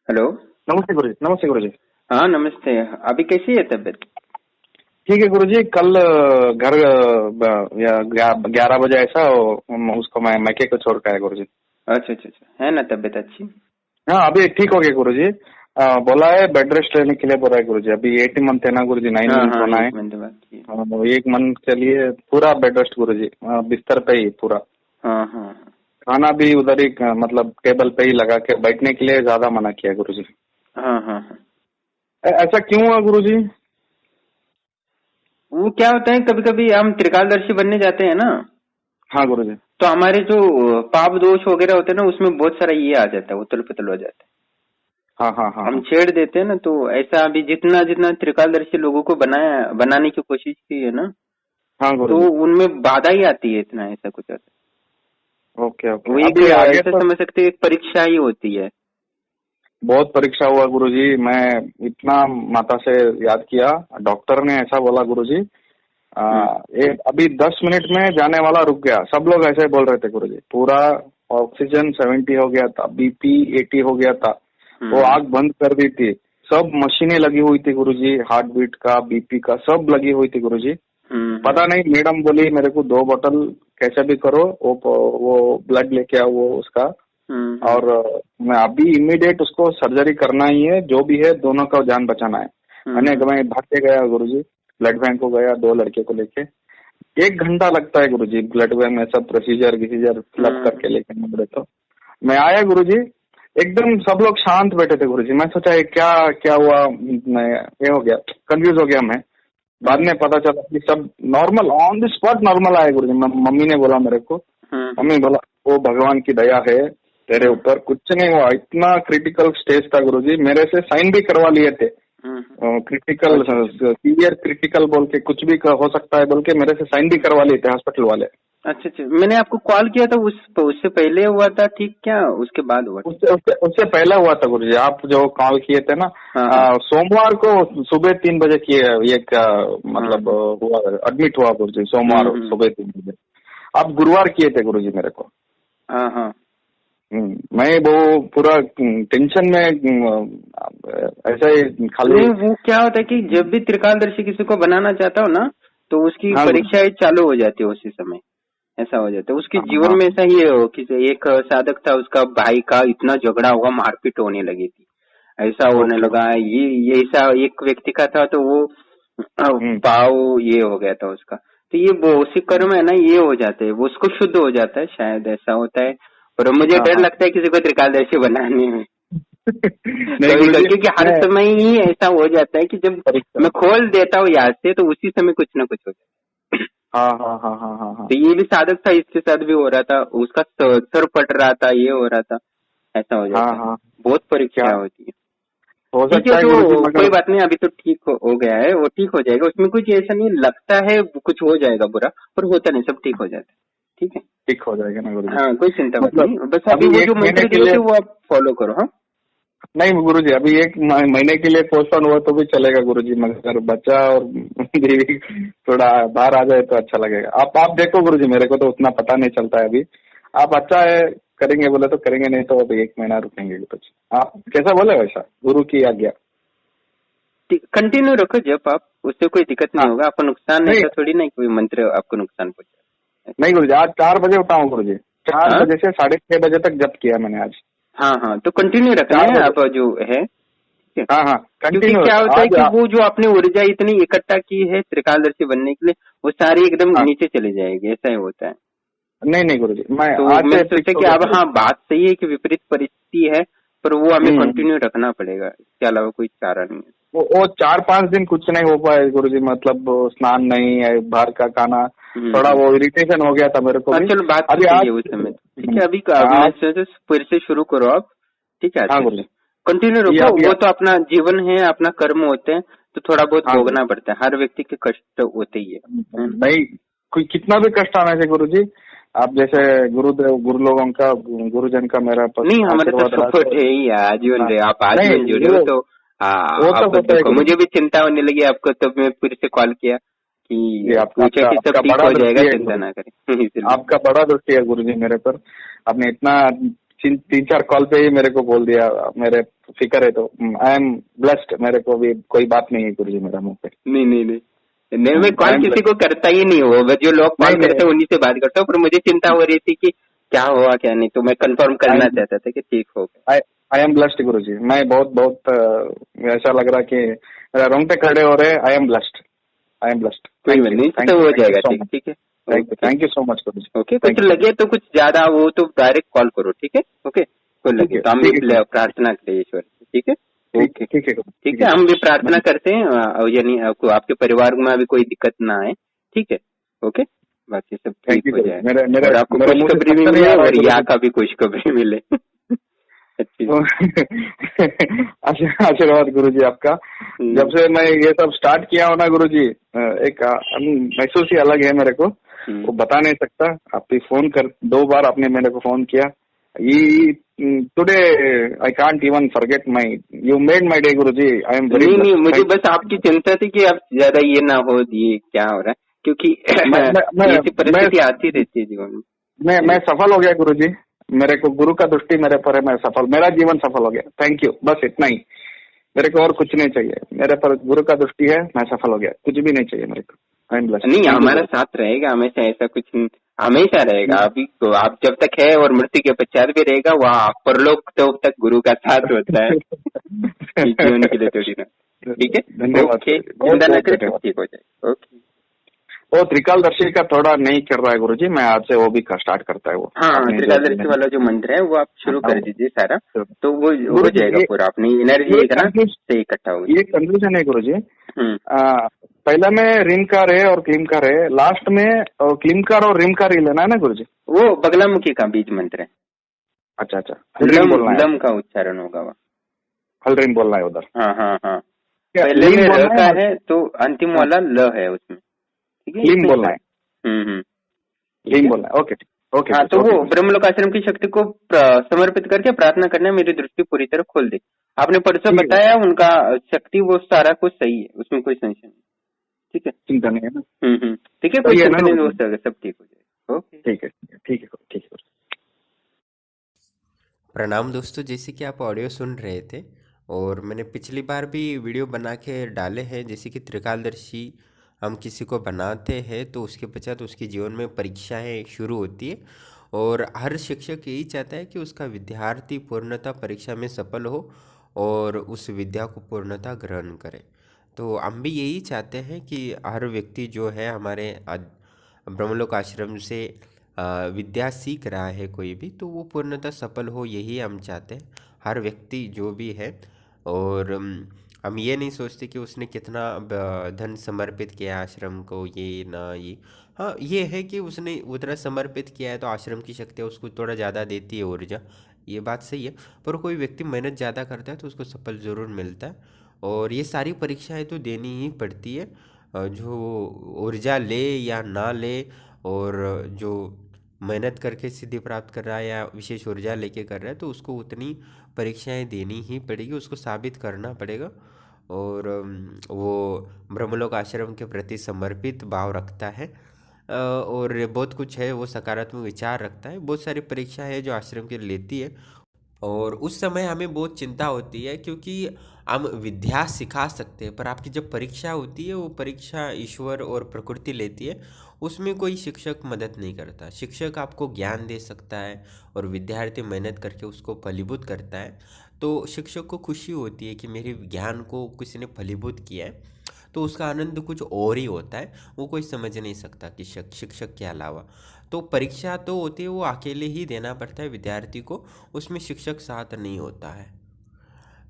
Hello. नमस्ते गुरुजी। नमस्ते गुरुजी। हाँ नमस्ते। अभी कैसी है तबीयत? ठीक है गुरुजी। कल घर 11 बजे ऐसा उसको मैं मैके को छोड़ के आया गुरुजी। अच्छा अच्छा अच्छा, है ना तबीयत अच्छी? हाँ अभी ठीक हो गया गुरुजी। बोला है बेड रेस्ट लेने के लिए बोला है गुरुजी। अभी 8 मंथ है ना गुरुजी, 9 हाँ मंथ हाँ, होना है। 1 महीने बाद की। 1 मंथ के लिए पूरा बेड रेस्ट गुरुजी, बिस्तर पे ही पूरा। हाँ हाँ खाना भी उधर ही, मतलब टेबल पे ही लगा के बैठने के लिए ज्यादा मना किया गुरुजी। हाँ हाँ हाँ। ऐसा क्यों हुआ गुरुजी? वो क्या होता है, कभी कभी हम त्रिकालदर्शी बनने जाते हैं ना, हाँ गुरुजी। तो हमारे जो पाप दोष वगैरह होते हैं ना, उसमें बहुत सारा ये आ जाता है, उतल पुतल हो जाता है। हाँ हाँ हाँ हम हाँ। छेड़ देते हैं ना, तो ऐसा अभी जितना जितना त्रिकालदर्शी लोगों को बनाने की कोशिश की है ना, हाँ तो गुरुजी। उनमें बाधा ही आती है, इतना ऐसा कुछ होता ओके है। वो ओके। एक अभी आगे ऐसा तो समझ सकते हैं, एक परीक्षा ही होती है। बहुत परीक्षा हुआ गुरुजी। मैं इतना माता से याद किया, डॉक्टर ने ऐसा बोला गुरुजी, हम्म अभी 10 मिनट में जाने वाला रुक गया। सब लोग ऐसे बोल रहे थे गुरुजी। पूरा ऑक्सीजन 70 हो गया था, बीपी 80 हो गया था। वो हम्म आग बंद कर दी थी। सब मशीनें लगी हुई थी गुरुजी, हार्ट बीट का, बीपी का, सब लगी हुई थी गुरुजी। हम्म पता नहीं, मैडम बोली मेरे को 2 बोतल कैसे भी करो, वो ब्लड लेके आओ वो उसका। हम्म। और मैं अभी इमीडिएट उसको सर्जरी करना ही है, जो भी है दोनों का जान बचाना है। हम्म। मैं भाग के गया गुरुजी, ब्लड बैंक को गया 2 लड़के को लेके। 1 घंटा लगता है गुरुजी ब्लड बैंक में सब प्रोसीजर फिलअप हम्म। करके लेके निकले। तो मैं आया गुरुजी, एकदम सब लोग शांत बैठे थे गुरुजी। मैं सोचा ये क्या क्या हुआ, मैं ये हो गया, कंफ्यूज हो गया मैं। बाद में पता चला कि सब normal, on the spot normal आए गुरुजी। मम्मी ने बोला मेरे को, मम्मी बोला वो भगवान की दया है तेरे ऊपर, कुछ नहीं हुआ। इतना क्रिटिकल स्टेज था गुरुजी, मेरे से साइन भी करवा लिए थे। क्रिटिकल, सीवियर क्रिटिकल बोल के कुछ भी हो सकता है बोल के मेरे से साइन भी करवा लिए थे हॉस्पिटल वाले। अच्छा अच्छा, मैंने आपको कॉल किया था, उससे पहले हुआ था ठीक, क्या उसके बाद हुआ? उससे पहले हुआ था गुरुजी। आप जो कॉल किए थे ना, हाँ हाँ सोमवार को सुबह 3 बजे किए। ये क्या हाँ मतलब हुआ, एडमिट हुआ गुरुजी सोमवार सुबह 3 बजे। आप गुरुवार किए थे गुरुजी मेरे को। हाँ हाँ। मैं वो पूरा टेंशन में, ऐसा ही खाली। नहीं, वो क्या होता है कि जब भी त्रिकालदर्शी किसी को बनाना चाहता हो ना, तो उसकी हाँ गुरुजी। परीक्षाएं चालू हो जाती है उसी समय। ऐसा हो जाता है उसके हाँ जीवन हाँ में। ऐसा ही हो कि एक साधक था, उसका भाई का इतना झगड़ा हुआ, मारपीट होने लगी थी, ऐसा होने ओके। लगा। ये ऐसा एक व्यक्ति का था, तो वो हम्म। पाव ये हो गया था उसका। तो ये उसी कर्म है ना, ये हो जाते हैं, वो उसको शुद्ध हो जाता है, शायद ऐसा होता है। और मुझे हाँ डर हाँ। लगता है किसी को त्रिकालदर्शी बनाने में। नहीं कभी कभी, गुरुजी, क्योंकि हर मैं समय ही ऐसा हो जाता है कि जब परीक्षा। मैं खोल देता हूँ याद से, तो उसी समय कुछ ना कुछ हो जाता है। हाँ हाँ हाँ हाँ हाँ हाँ तो ये भी साधक था, इसके साथ भी हो रहा था, उसका सर फट रहा था, ये हो रहा था, ऐसा हो हाँ जाता है। हाँ। बहुत क्या परीक्षा होती है। हो ठीक है, सकता है गुरुजी, तो कोई मगर बात नहीं, अभी तो ठीक हो गया है, वो ठीक हो जाएगा। उसमें कुछ ऐसा नहीं लगता है कुछ हो जाएगा बुरा, पर होता नहीं, सब ठीक हो जाता है। ठीक है। ठीक हो जाएगा ना गुरुजी? हाँ, कोई चिंता मत मतलब नहीं, बस अभी अभी वो जो 1 महीने मंत्र के दिए लिए, थे वो आप फॉलो करो। हाँ नहीं गुरुजी, अभी 1 महीने के लिए पोस्टपोन हुआ तो भी चलेगा गुरुजी, मगर बच्चा और बीवी थोड़ा बाहर आ जाए तो अच्छा लगेगा। आप देखो गुरुजी, मेरे को तो उतना पता नहीं चलता है अभी। आप अच्छा है, करेंगे बोले तो करेंगे, नहीं तो अभी 1 महीना रुकेंगे कुछ। आप कैसा बोले वैसा, गुरु की आज्ञा। कंटिन्यू रखो जब आप, उससे कोई दिक्कत नहीं हाँ। होगा, आपको नुकसान नहीं ऐसा थोड़ी ना कोई मंत्र आपको नुकसान पहुंचा। नहीं गुरुजी, आज 4 बजे उठा हूँ गुरुजी। 4 हाँ बजे से 6:30 बजे तक जप किया मैंने आज। हाँ हाँ, तो कंटिन्यू रखना 4 है बजे। आप जो है, ठीक है। हाँ हाँ, क्योंकि कंटिन्यू क्या होता है आज। कि वो जो आपने ऊर्जा इतनी इकट्ठा की है त्रिकालदर्शी बनने के लिए, वो सारी एकदम हाँ, नीचे चली जाएगी, ऐसा ही होता है। नहीं नहीं गुरुजी, मैं तो आज मैंने से सोचा फिक्स हो कि गया अब हाँ, गुरुजी। बात सही है कि विपरीत परिस्थिति है, पर वो हमें हम्म। कंटिन्यू रखना पड़ेगा, इसके अलावा कोई चारा नहीं है। वो 4-5 दिन कुछ नहीं हो पाए गुरुजी, मतलब वो स्नान नहीं है, बाहर का खाना, थोड़ा हम्म। वो इरिटेशन हो गया था मेरे को हाँ भी। चलो, बात तो अभी सही आज है उस समय तो। ठीक है, अभी मैं आज। सोचा फिर से शुरू करो आप। ठीक है, हाँ अच्छे से गुरुजी। कंटिन्यू ये रखो। अभी। वो तो अपना जीवन है, अपना कर्म होते हैं, तो थोड़ा बहुत हाँ भोगना गुरुजी। पड़ता है, हर व्यक्ति के कष्ट होते ही है ना? नहीं, कोई कितना भी कष्ट आना चाहिए गुरुजी। आप जैसे गुरुदेव, गुरु लोगों का, गुरुजन का मेरा नहीं, हमारे तो आशीर्वाद रहा सपोर्ट तो। है ही, आजीवन हाँ, रहे, आप नहीं आजीवन जुड़े हो तो। वो तो आप होता है देखो, गुरुजी। मुझे भी चिंता होने लगी आपको, तब मैं फिर से कॉल किया ये कि आपका पूछे आपका कि सब आपका ठीक बड़ा हो दृष्टि जाएगा, है चिंता गुरुजी। ना करें। इसलिए आपका बड़ा दृष्टि है गुरुजी मेरे पर। आपने इतना तीन चार कॉल पे ही मेरे को बोल दिया मेरे फिक्र है, तो आई एम ब्लेस्ड। मेरे को भी कोई बात नहीं है गुरुजी मेरा मुंह पे। नहीं नहीं नहीं नहीं, मैं आई कॉल एम किसी ब्लेस्ड। को करता ही नहीं हूँ, बस जो लोग कॉल नहीं करते नहीं, हैं उन्हीं से बात करता हूँ, पर मुझे चिंता हो रही थी कि क्या हुआ क्या नहीं, तो मैं कंफर्म आई करना एम चाहता था कि ठीक हो गया। आई एम ब्लेस्ड गुरुजी। मैं बहुत बहुत ऐसा लग रहा कि मेरा रोंगटे खड़े हो रहे। I am blessed, I am blessed. कोई बात नहीं, थैंक सब यू, हो थैंक यू जाएगा, सो ठीक मच। ठीक है। Okay thank you so much Guruji. Okay, कुछ थैंक यू सो लगे मच। तो कुछ ज्यादा हो तो डायरेक्ट कॉल करो, ठीक है। ओके, कोई लगे तो हम भी ठीक है प्रार्थना करें ईश्वर से, ठीक है। ठीक ओके ठीक है ठीक ठीक है, है हम भी प्रार्थना गुरुजी। करते हैं यानी आपको आपके परिवार में अभी कोई दिक्कत ना आए, ठीक है। ओके, बाकी सब ठीक थैंक यू हो गुरुजी। जाए मेरे मेरे और आपको मेरे मुंह से खुशखबरी भी शब्द नहीं मिले आ रहा है और यहाँ गुरुजी। का भी खुशखबरी मिले। अच्छी। आशीर्वाद गुरुजी आपका। जब से मैं ये सब स्टार्ट किया हूँ ना गुरुजी, एक महसूस ही अलग है मेरे को, वो बता नहीं सकता। आप भी फोन कर 2 बार आपने मेरे को फोन किया। ये today I can't even forget my, you made my day Guruji. I am very नहीं नहीं, मुझे ब्लेस्ड। बस आपकी चिंता थी कि आप ज्यादा ये ना हो, ये क्या हो रहा है, क्योंकि मैं मैं मैं ऐसी मैं परिस्थिति आती रहती है जीवन मैं सफल हो गया गुरुजी। मेरे को गुरु का दृष्टि मेरे पर है, मैं सफल, मेरा जीवन सफल हो गया। थैंक यू, बस इतना ही। मेरे को और कुछ नहीं चाहिए, मेरे पर गुरु का दृष्टि है, मैं सफल हो गया, कुछ भी नहीं चाहिए मेरे को। I am blessed. नहीं, थैंक यू हमारा गुरु। साथ रहेगा हमेशा, ऐसा कुछ हमेशा रहेगा। अभी तो आप जब तक है और मृत्यु के पश्चात भी रहेगा, वहाँ परलोक तो तक गुरु का साथ होता है। ये जीवन के लिए थोड़ी ना, ठीक है। धन्यवाद ओके, गुरुजी, बहुत चिंता न बहुत करें, सब धन्यवाद। ठीक हो जाए। ओके, वो त्रिकालदर्शी का थोड़ा नहीं कर रहा है गुरुजी, मैं आज से वो भी स्टार्ट करता है। वो हाँ, आपने जो त्रिकालदर्शी वाला जो मंत्र है वो आप शुरू कर दीजिए सारा, तो वो हो गुरुजी, जाएगा पूरा, अपनी एनर्जी है ना से इकट्ठा हो ये कंफ्यूजन है गुरुजी। जाए। पहला में रिमकार है और क्लीमकार है, लास्ट में क्लीमकार और रिमकार ही लेना है ना गुरुजी? वो बगलामुखी का बीज मंत्र है। अच्छा अच्छा, हलरीम बोलना है, लम का उच्चारण होगा वहाँ। हलरीम बोलना है उधर। हाँ हाँ हाँ, क्या पहले लीम में र बोलना का है? है तो अंतिम हाँ, वाला ल है उसमें, ठीक है। लीम इसमें बोलना है, ठीक लीम है। बोलना है। ओके ओके हाँ, तो ओके वो गुरुजी। ब्रह्मलोक आश्रम की शक्ति को समर्पित करके प्रार्थना करना, मेरी दृष्टि पूरी तरह खोल दे। आपने परसों ठीक है गुरुजी, बताया उनका शक्ति, वो सारा कुछ सही है, उसमें कोई संशय नहीं, ठीक है। चिंता नहीं है ना? ठीक है, कोई सही है ना चिंता नहीं, गुरुजी? दोस्त, सब ठीक हो जाएगा। ओके, ठीक है ठीक है ठीक है गुरुजी। प्रणाम दोस्तों, जैसे कि आप ऑडियो सुन रहे थे और मैंने पिछली बार भी वीडियो बना के डाले हैं, जैसे कि त्रिकालदर्शी हम किसी को बनाते हैं तो उसके पश्चात उसके जीवन में परीक्षाएं शुरू होती है और हर शिक्षक यही चाहता है कि उसका विद्यार्थी पूर्णतः परीक्षा में सफल हो और उस विद्या को पूर्णतः ग्रहण करे। तो हम भी यही चाहते हैं कि हर व्यक्ति जो है हमारे ब्रह्मलोक आश्रम से विद्या सीख रहा है कोई भी, तो वो पूर्णतः सफल हो, यही हम चाहते हैं हर व्यक्ति जो भी है। और हम ये नहीं सोचते कि उसने कितना धन समर्पित किया आश्रम को, ये ना ये। हाँ, ये है कि उसने उतना समर्पित किया है तो आश्रम की शक्ति उसको थोड़ा ज़्यादा देती है ऊर्जा, ये बात सही है। पर कोई व्यक्ति मेहनत ज़्यादा करता है तो उसको सफल ज़रूर मिलता है और ये सारी परीक्षाएं तो देनी ही पड़ती है। जो ऊर्जा ले या ना ले और जो मेहनत करके सिद्धि प्राप्त कर रहा है या विशेष ऊर्जा लेके कर रहा है तो उसको उतनी परीक्षाएं देनी ही पड़ेगी, उसको साबित करना पड़ेगा। और वो ब्रह्मलोक आश्रम के प्रति समर्पित भाव रखता है और बहुत कुछ है, वो सकारात्मक विचार रखता है। बहुत सारी परीक्षा है जो आश्रम के लेती है और उस समय हमें बहुत चिंता होती है क्योंकि हम विद्या सिखा सकते हैं, पर आपकी जब परीक्षा होती है वो परीक्षा ईश्वर और प्रकृति लेती है, उसमें कोई शिक्षक मदद नहीं करता। शिक्षक आपको ज्ञान दे सकता है और विद्यार्थी मेहनत करके उसको फलीभूत करता है, तो शिक्षक को खुशी होती है कि मेरे ज्ञान को किसी ने फलीभूत किया है, तो उसका आनंद कुछ और ही होता है, वो कोई समझ नहीं सकता कि शिक्षक के अलावा। तो परीक्षा तो होती है वो अकेले ही देना पड़ता है विद्यार्थी को, उसमें शिक्षक साथ नहीं होता है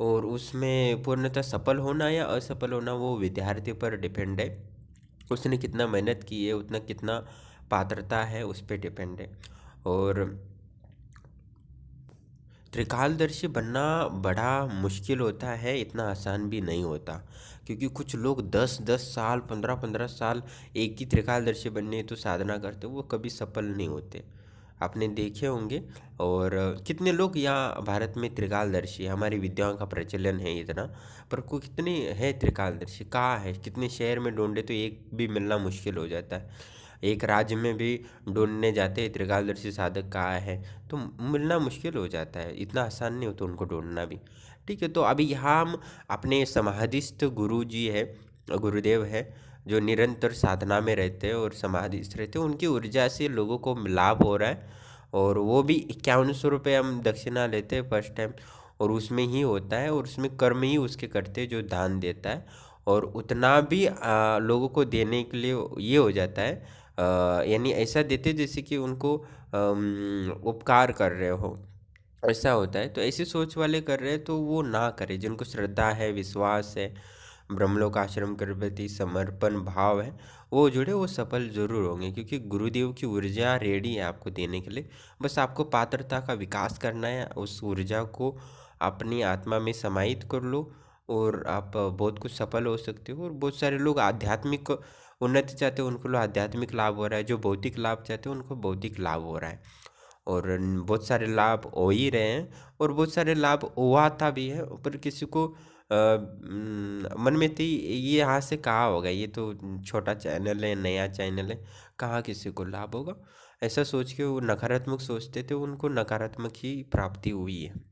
और उसमें पूर्णतः सफल होना या असफल होना वो विद्यार्थी पर डिपेंड है। उसने कितना मेहनत की है, उतना कितना पात्रता है, उस पर डिपेंड है। और त्रिकालदर्शी बनना बड़ा मुश्किल होता है, इतना आसान भी नहीं होता, क्योंकि कुछ लोग 10-10 साल 15-15 साल एक ही त्रिकालदर्शी बनने तो साधना करते, वो कभी सफल नहीं होते, आपने देखे होंगे। और कितने लोग यहाँ भारत में त्रिकालदर्शी, हमारी विद्याओं का प्रचलन है इतना, पर को कितने हैं त्रिकालदर्शी, कहाँ है, कितने शहर में ढूंढे तो एक भी मिलना मुश्किल हो जाता है। एक राज्य में भी ढूंढने जाते हैं त्रिकालदर्शी साधक कहाँ है, तो मिलना मुश्किल हो जाता है, इतना आसान नहीं होता उनको ढूंढना भी। ठीक है, तो अभी यहाँ हम अपने समाधिस्थ गुरु जी है, गुरुदेव है, जो निरंतर साधना में रहते हैं और समाधिस्थ रहते हैं, उनकी ऊर्जा से लोगों को लाभ हो रहा है। और वो भी 5100 रुपये हम दक्षिणा लेते हैं फर्स्ट टाइम, और उसमें ही होता है, और उसमें कर्म ही उसके करते हैं जो दान देता है। और उतना भी लोगों को देने के लिए ये हो जाता है, यानी ऐसा देते जैसे कि उनको उपकार कर रहे हो, ऐसा होता है। तो ऐसी सोच वाले कर रहे हैं तो वो ना करे, जिनको श्रद्धा है, विश्वास है, ब्रह्मलोक आश्रम के प्रति समर्पण भाव है, वो जुड़े, वो सफल जरूर होंगे, क्योंकि गुरुदेव की ऊर्जा रेडी है आपको देने के लिए। बस आपको पात्रता का विकास करना है, उस ऊर्जा को अपनी आत्मा में समाहित कर लो, और आप बहुत कुछ सफल हो सकते हो। और बहुत सारे लोग आध्यात्मिक उन्नति चाहते हैं, उनको आध्यात्मिक लाभ हो रहा है, जो भौतिक लाभ चाहते हैं उनको भौतिक लाभ हो रहा है, और बहुत सारे लाभ हो ही रहे हैं, और बहुत सारे लाभ हुआता भी है। पर किसी को मन में थी ये यहाँ से कहाँ होगा, ये तो छोटा चैनल है, नया चैनल है, कहाँ किसी को लाभ होगा, ऐसा सोच के वो नकारात्मक सोचते थे, उनको नकारात्मक ही प्राप्ति हुई है।